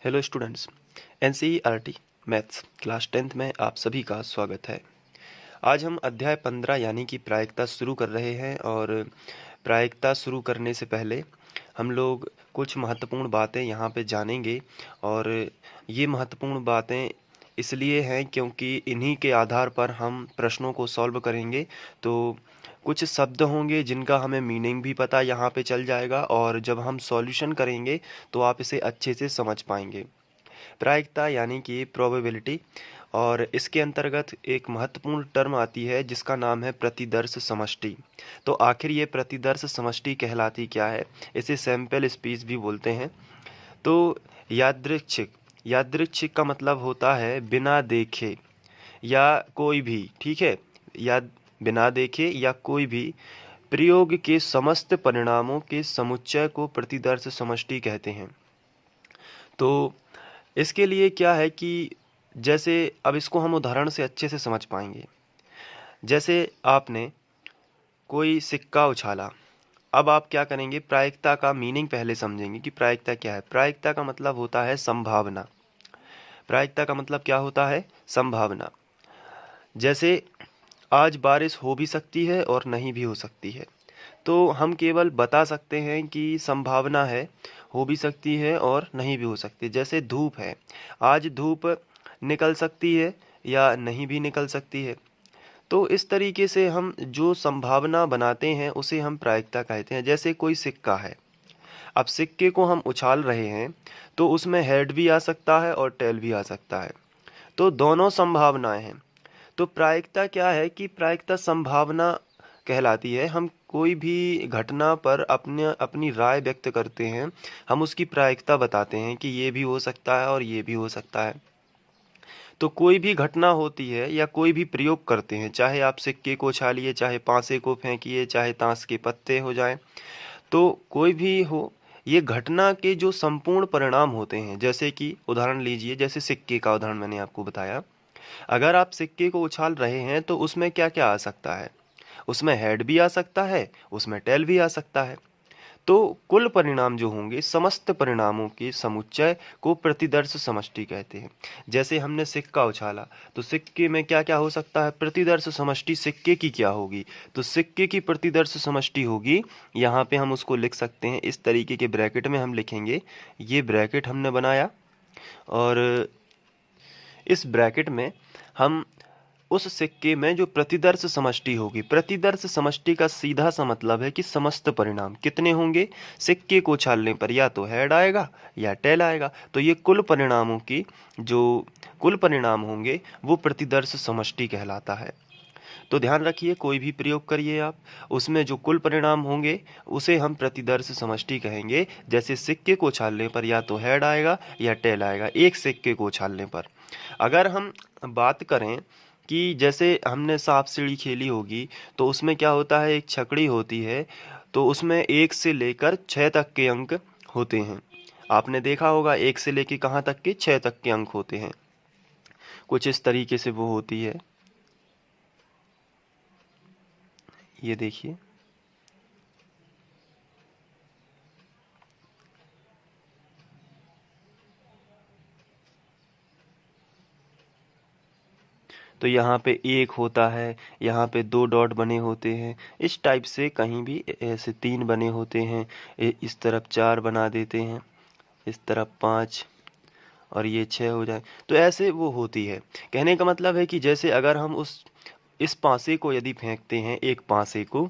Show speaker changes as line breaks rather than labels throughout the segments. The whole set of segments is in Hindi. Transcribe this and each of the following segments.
Hello students, NCERT maths class 10th में आप सभी का स्वागत है। आज हम अध्याय 15 यानी कि प्रायिकता शुरू कर रहे हैं और प्रायिकता शुरू करने से पहले हम लोग कुछ महत्वपूर्ण बातें यहाँ पे जानेंगे और ये महत्वपूर्ण बातें इसलिए हैं क्योंकि इन्हीं के आधार पर हम प्रश्नों को सॉल्व करेंगे। तो कुछ शब्द होंगे जिनका हमें मीनिंग भी पता यहाँ पे चल जाएगा और जब हम सॉल्यूशन करेंगे तो आप इसे अच्छे से समझ पाएंगे। प्रायिकता यानी कि प्रोबेबिलिटी, और इसके अंतर्गत एक महत्वपूर्ण टर्म आती है जिसका नाम है प्रतिदर्श समष्टि। तो आखिर ये प्रतिदर्श समष्टि कहलाती क्या है? इसे सैंपल स्पेस भी बोलते हैं। तो यादृच्छिक, यादृच्छिक का मतलब होता है बिना देखे या कोई भी, ठीक है, या बिना देखे या कोई भी प्रयोग के समस्त परिणामों के समुच्चय को प्रतिदर्श समष्टि कहते हैं। तो इसके लिए क्या है कि जैसे अब इसको हम उदाहरण से अच्छे से समझ पाएंगे। जैसे आपने कोई सिक्का उछाला, अब आप क्या करेंगे, प्रायिकता का मीनिंग पहले समझेंगे कि प्रायिकता क्या है। प्रायिकता का मतलब होता है संभावना। प्रायिकता का मतलब क्या होता है? संभावना। जैसे आज बारिश हो भी सकती है और नहीं भी हो सकती है, तो हम केवल बता सकते हैं कि संभावना है, हो भी सकती है और नहीं भी हो सकती। जैसे धूप है, आज धूप निकल सकती है या नहीं भी निकल सकती है। तो इस तरीके से हम जो संभावना बनाते हैं उसे हम प्रायिकता कहते हैं। जैसे कोई सिक्का है, अब सिक्के को हम उछाल रहे हैं तो उसमें हेड भी आ सकता है और टेल भी आ सकता है, तो दोनों संभावनाएं हैं। तो प्रायिकता क्या है कि प्रायिकता संभावना कहलाती है। हम कोई भी घटना पर अपनी राय व्यक्त करते हैं, हम उसकी प्रायिकता बताते हैं कि ये भी हो सकता है और ये भी हो सकता है। तो कोई भी घटना होती है या कोई भी प्रयोग करते हैं, चाहे आप सिक्के को उछालिए, चाहे पासे को फेंकिए, चाहे ताश के पत्ते हो जाएं, तो कोई भी हो, ये घटना के जो संपूर्ण परिणाम होते हैं। जैसे कि उदाहरण लीजिए, जैसे सिक्के का उदाहरण मैंने आपको बताया। अगर आप सिक्के को उछाल रहे हैं तो उसमें क्या क्या आ सकता है? उसमें हेड भी आ सकता है, उसमें टेल भी आ सकता है। तो कुल परिणाम जो होंगे, समस्त परिणामों के समुच्चय को प्रतिदर्श समष्टि कहते हैं। जैसे हमने सिक्का उछाला तो सिक्के में क्या क्या हो सकता है? प्रतिदर्श समष्टि सिक्के की क्या होगी? तो सिक्के की प्रतिदर्श समष्टि होगी, यहाँ पे हम उसको लिख सकते हैं इस तरीके के ब्रैकेट में हम लिखेंगे। ये ब्रैकेट हमने बनाया और इस ब्रैकेट में हम उस सिक्के में जो प्रतिदर्श समष्टि होगी, प्रतिदर्श समष्टि का सीधा सा मतलब है कि समस्त परिणाम कितने होंगे? सिक्के को उछालने पर या तो हेड आएगा या टेल आएगा। तो ये कुल परिणामों की जो कुल परिणाम होंगे वो प्रतिदर्श समष्टि कहलाता है। तो ध्यान रखिए, कोई भी प्रयोग करिए आप, उसमें जो कुल परिणाम होंगे उसे हम प्रतिदर्श समष्टि कहेंगे। जैसे सिक्के को उछालने पर या तो हेड आएगा या टेल आएगा, एक सिक्के को उछालने पर। अगर हम बात करें कि जैसे हमने सांप सीढ़ी खेली होगी, तो उसमें क्या होता है, एक छकड़ी होती है, तो उसमें 1 से लेकर 6 तक के अंक होते हैं। आपने देखा होगा 1 से लेकर कहाँ तक के? 6 तक के अंक होते हैं। कुछ इस तरीके से वो होती है, ये देखिए। तो यहाँ पे 1 होता है, यहाँ पे 2 डॉट बने होते हैं। इस टाइप से कहीं भी ऐसे 3 बने होते हैं, इस तरफ 4 बना देते हैं, इस तरफ 5 और ये 6 हो जाए, तो ऐसे वो होती है। कहने का मतलब है कि जैसे अगर हम इस पासे को यदि फेंकते हैं, एक पासे को,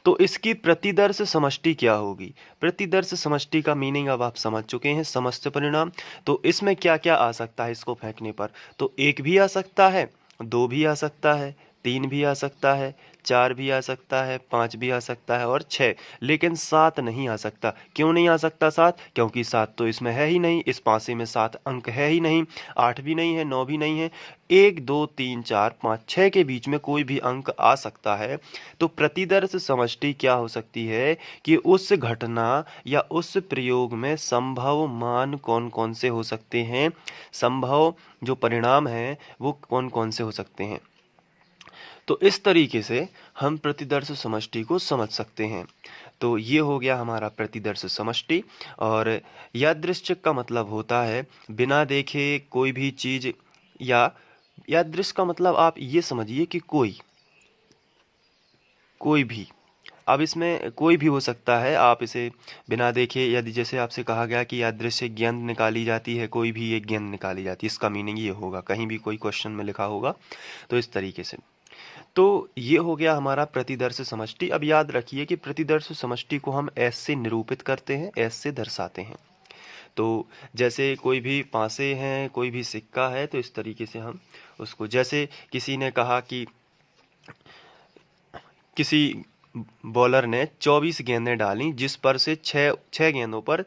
तो इसकी प्रतिदर्श समष्टि क्या होगी? प्रतिदर्श समष्टि का मीनिंग अब आप समझ चुके हैं, समस्त परिणाम। तो इसमें क्या क्या आ सकता है इसको फेंकने पर? तो 1 भी आ सकता है, 2 भी आ सकता है, 3 भी आ सकता है, 4 भी आ सकता है, 5 भी आ सकता है और 6, लेकिन 7 नहीं आ सकता। क्यों नहीं आ सकता 7? क्योंकि 7 तो इसमें है ही नहीं, इस पासे में 7 अंक है ही नहीं। 8 भी नहीं है, 9 भी नहीं है। 1 2 3 4 5 6 के बीच में कोई भी अंक आ सकता है। तो प्रतिदर्श समष्टि क्या हो सकती है कि उस घटना या उस प्रयोग में संभव मान कौन कौन से हो सकते हैं, संभव जो परिणाम हैं वो कौन कौन से हो सकते हैं। तो इस तरीके से हम प्रतिदर्श समष्टि को समझ सकते हैं। तो ये हो गया हमारा प्रतिदर्श समष्टि। और यादृच्छिक का मतलब होता है बिना देखे कोई भी चीज, या यादृश का मतलब आप ये समझिए कि कोई भी, अब इसमें कोई भी हो सकता है। आप इसे बिना देखे, यदि जैसे आपसे कहा गया कि यादृश्य गेंद निकाली जाती है, कोई भी एक गेंद निकाली जाती है, इसका मीनिंग ये होगा, कहीं भी कोई क्वेश्चन में लिखा होगा तो इस तरीके से। तो ये हो गया हमारा प्रतिदर्श समष्टि। अब याद रखिए कि प्रतिदर्श समष्टि को हम एस से निरूपित करते हैं, एस से दर्शाते हैं। तो जैसे कोई भी पासे हैं, कोई भी सिक्का है, तो इस तरीके से हम उसको, जैसे किसी ने कहा कि किसी बॉलर ने 24 गेंदें डाली जिस पर से छह गेंदों पर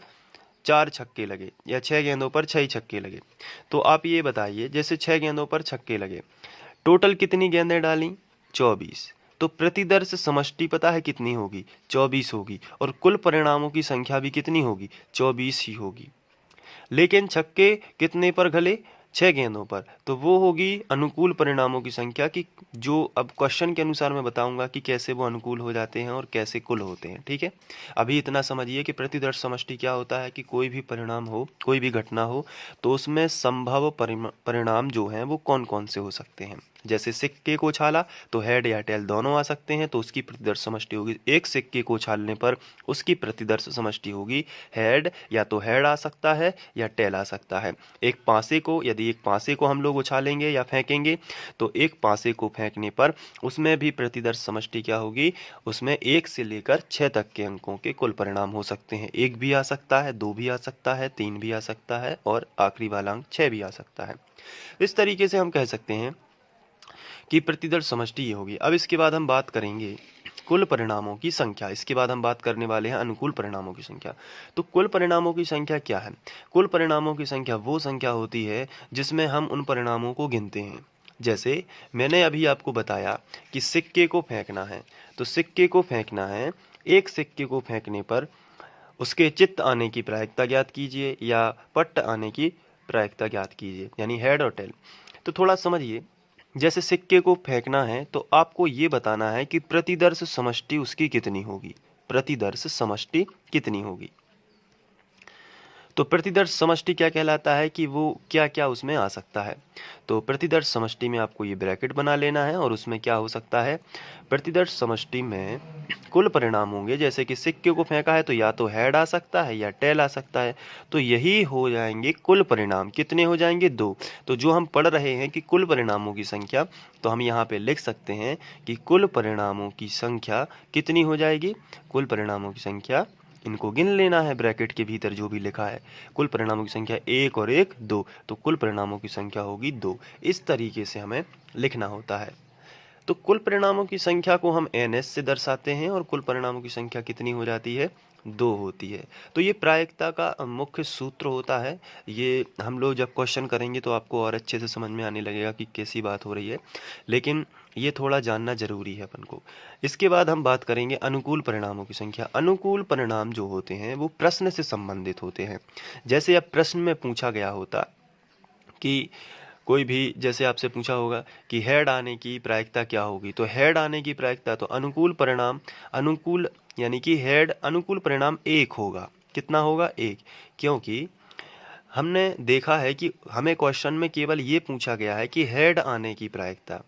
4 छक्के लगे, या 6 गेंदों पर 6 छक्के लगे। तो आप ये बताइए, जैसे 6 गेंदों पर छक्के लगे, टोटल कितनी गेंदें डाली? 24। तो प्रतिदर्श समष्टि पता है कितनी होगी? 24 होगी। और कुल परिणामों की संख्या भी कितनी होगी? 24 ही होगी। लेकिन छक्के कितने पर घले? 6 गेंदों पर। तो वो होगी अनुकूल परिणामों की संख्या की, जो अब क्वेश्चन के अनुसार मैं बताऊंगा कि कैसे वो अनुकूल हो जाते हैं और कैसे कुल होते हैं। ठीक है, अभी इतना समझिए कि प्रतिदर्श समष्टि क्या होता है कि कोई भी परिणाम हो, कोई भी घटना हो, तो उसमें संभव परिणाम जो हैं वो कौन कौन से हो सकते हैं। जैसे सिक्के को उछाला तो हेड या टेल दोनों आ सकते हैं, तो उसकी प्रतिदर्श समष्टि होगी। एक सिक्के को उछालने पर उसकी प्रतिदर्श समष्टि होगी हेड, या तो हेड आ सकता है या टेल आ सकता है। एक पासे को, यदि एक पासे को हम लोग उछालेंगे या फेंकेंगे, तो एक पासे को फेंकने पर उसमें भी प्रतिदर्श समष्टि क्या होगी? उसमें 1 से लेकर 6 तक के अंकों के कुल परिणाम हो सकते हैं। 1 भी आ सकता है, 2 भी आ सकता है, 3 भी आ सकता है, और आखिरी वाला अंक 6 भी आ सकता है। इस तरीके से हम कह सकते हैं कि प्रतिदर्श समष्टि ये होगी। अब इसके बाद हम बात करेंगे कुल परिणामों की संख्या। इसके बाद हम बात करने वाले हैं अनुकूल परिणामों की संख्या। तो कुल परिणामों की संख्या क्या है? कुल परिणामों की संख्या वो संख्या होती है जिसमें हम उन परिणामों को गिनते हैं। जैसे मैंने अभी आपको बताया कि सिक्के को फेंकना है, तो सिक्के को फेंकना है, एक सिक्के को फेंकने पर उसके चित्त आने की प्रायिकता ज्ञात कीजिए, या पट्ट आने की प्रायिकता ज्ञात कीजिए, यानी हेड और टेल। तो थोड़ा समझिए, जैसे सिक्के को फेंकना है तो आपको ये बताना है कि प्रतिदर्श समष्टि उसकी कितनी होगी। प्रतिदर्श समष्टि कितनी होगी? तो प्रतिदर्श समष्टि क्या कहलाता है कि वो क्या क्या उसमें आ सकता है। तो प्रतिदर्श समष्टि में आपको ये ब्रैकेट बना लेना है, और उसमें क्या हो सकता है? प्रतिदर्श समष्टि में कुल परिणाम होंगे। जैसे कि सिक्के को फेंका है तो या तो हेड आ सकता है या टेल आ सकता है, तो यही हो जाएंगे कुल परिणाम। कितने हो जाएंगे? 2। तो जो हम पढ़ रहे हैं कि कुल परिणामों की संख्या, तो हम यहाँ पे लिख सकते हैं कि कुल परिणामों की संख्या कितनी हो जाएगी? कुल परिणामों की संख्या, इनको गिन लेना है ब्रैकेट के भीतर जो भी लिखा है। कुल परिणामों की संख्या 1 और 1 2, तो कुल परिणामों की संख्या होगी 2। इस तरीके से हमें लिखना होता है। तो कुल परिणामों की संख्या को हम ns से दर्शाते हैं, और कुल परिणामों की संख्या कितनी हो जाती है? 2 होती है। तो ये प्रायिकता का मुख्य सूत्र होता है। ये हम लोग जब क्वेश्चन करेंगे तो आपको और अच्छे से समझ में आने लगेगा कि कैसी बात हो रही है, लेकिन ये थोड़ा जानना जरूरी है अपन को। इसके बाद हम बात करेंगे अनुकूल परिणामों की संख्या। अनुकूल परिणाम जो होते हैं वो प्रश्न से संबंधित होते हैं। जैसे अब प्रश्न में पूछा गया होता कि कोई भी, जैसे आपसे पूछा होगा कि हेड आने की प्रायिकता क्या होगी, तो हेड आने की प्रायिकता, तो अनुकूल परिणाम, अनुकूल यानी कि हेड अनुकूल परिणाम 1 होगा। कितना होगा? 1। क्योंकि हमने देखा है कि हमें क्वेश्चन में केवल ये पूछा गया है कि हेड आने की प्रायिकता,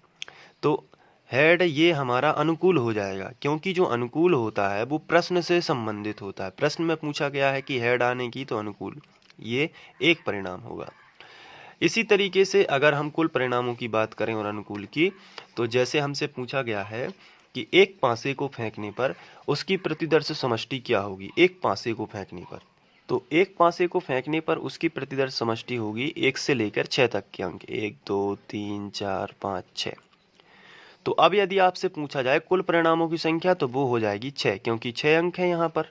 तो हेड ये हमारा अनुकूल हो जाएगा, क्योंकि जो अनुकूल होता है वो प्रश्न से संबंधित होता है। प्रश्न में पूछा गया है कि हेड आने की, तो अनुकूल, ये एक परिणाम होगा। इसी तरीके से अगर हम कुल परिणामों की बात करें और अनुकूल की, तो जैसे हमसे पूछा गया है कि एक पासे को फेंकने पर उसकी प्रतिदर्श समष्टि क्या होगी। एक पासे को फेंकने पर, तो एक पासे को फेंकने पर उसकी प्रतिदर्श समष्टि होगी 1 से लेकर 6 तक के अंक, 1 2 3 4 5 6। तो अब यदि आपसे पूछा जाए कुल परिणामों की संख्या, तो वो हो जाएगी 6, क्योंकि 6 अंक है यहाँ पर,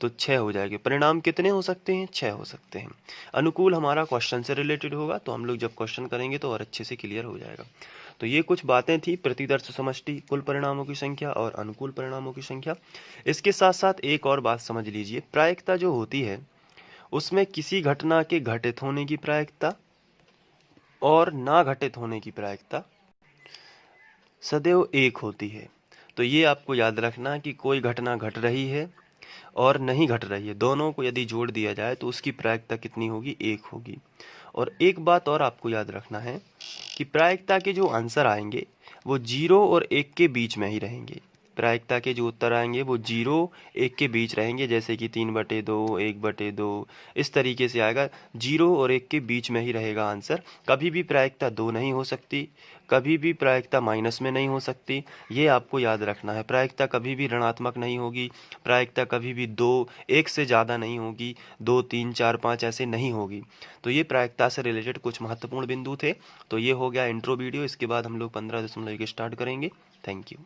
तो 6 हो जाएंगे। परिणाम कितने हो सकते हैं? 6 हो सकते हैं। अनुकूल हमारा क्वेश्चन से रिलेटेड होगा, तो हम लोग जब क्वेश्चन करेंगे तो और अच्छे से क्लियर हो जाएगा। तो ये कुछ बातें थी प्रतिदर्श समष्टि, कुल परिणामों की संख्या और अनुकूल परिणामों की संख्या। इसके साथ साथ एक और बात समझ लीजिए, प्रायिकता जो होती है उसमें किसी घटना के घटित होने की प्रायिकता और ना घटित होने की प्रायिकता सदैव एक होती है। तो ये आपको याद रखना कि कोई घटना घट रही है, और नहीं घट रही है, दोनों को यदि जोड़ दिया जाए तो उसकी प्रायिकता कितनी होगी? 1 होगी। और एक बात और आपको याद रखना है कि प्रायिकता के जो आंसर आएंगे वो 0 और 1 के बीच में ही रहेंगे। प्रायिकता के जो उत्तर आएंगे वो 0 1 के बीच रहेंगे, जैसे कि 3/2, 1/2, इस तरीके से आएगा। 0 और 1 के बीच में ही रहेगा आंसर। कभी भी प्रायिकता 2 नहीं हो सकती, कभी भी प्रायिकता माइनस में नहीं हो सकती, ये आपको याद रखना है। प्रायिकता कभी भी ऋणात्मक नहीं होगी, प्रायिकता कभी भी 2 1 से ज़्यादा नहीं होगी, 2 3 4 5 ऐसे नहीं होगी। तो ये प्रायिकता से रिलेटेड कुछ महत्वपूर्ण बिंदु थे। तो ये हो गया इंट्रो वीडियो। इसके बाद हम लोग 15.1 स्टार्ट करेंगे। Thank you.